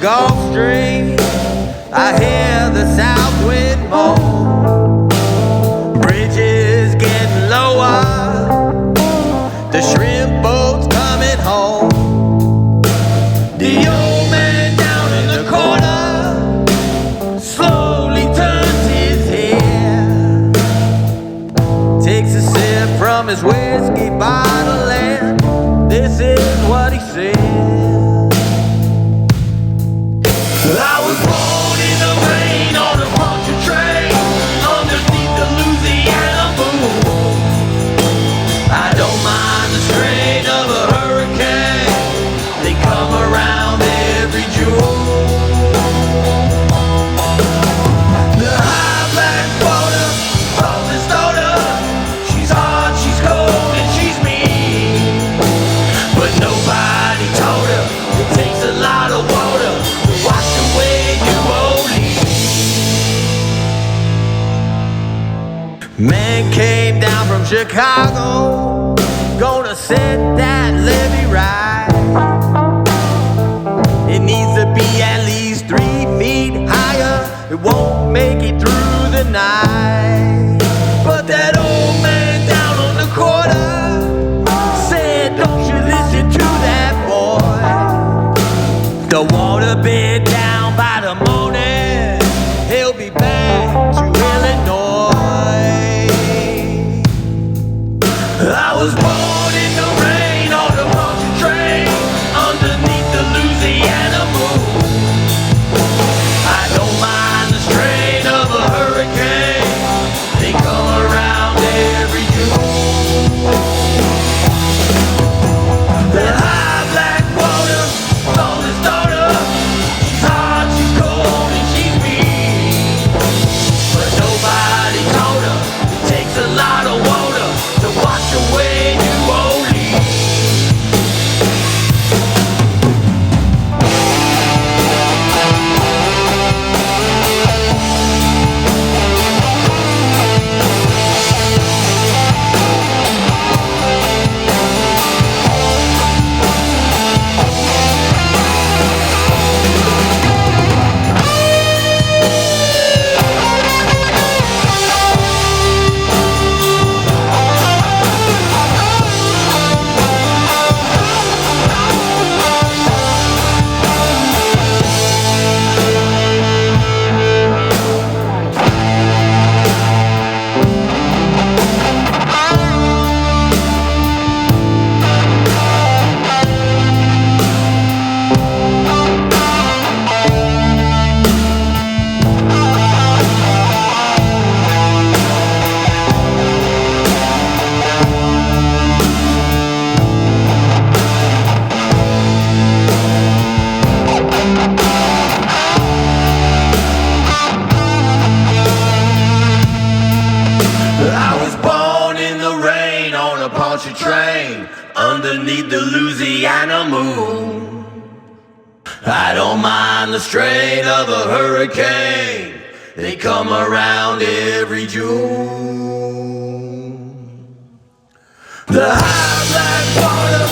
Gulf Stream, I hear the south wind moan. Bridges getting lower, the shrimp boat's coming home. The old man down in the corner slowly turns his head, takes a sip from his whiskey bottle, and this is what he said. I was born in the rain on a punctured train underneath the Louisiana moon. I don't mind the strain of a hurricane, they come around every June. The high black water, oldest daughter, she's hot, she's cold, and she's mean. But nobody told her it takes a lot of water to wash away New Orleans. Man came down from Chicago, gonna set that levee right. It needs to be at least 3 feet higher, it won't make it through the night. But that old man down on the corner said, don't you listen to that boy. The water bed down by the morning, he'll be back to Illinois. I was born in the rain on a punctured train underneath the Louisiana moon. I don't mind the strain of a hurricane, they come around every June. The high black water, oldest daughter, she's hot, she's cold, and she's mean. But nobody told her it takes a lot of water to wash away New Orleans. I was born in the rain on a punctured train underneath the Louisiana moon. I don't mind the strain of a hurricane, they come around every June. The high black water,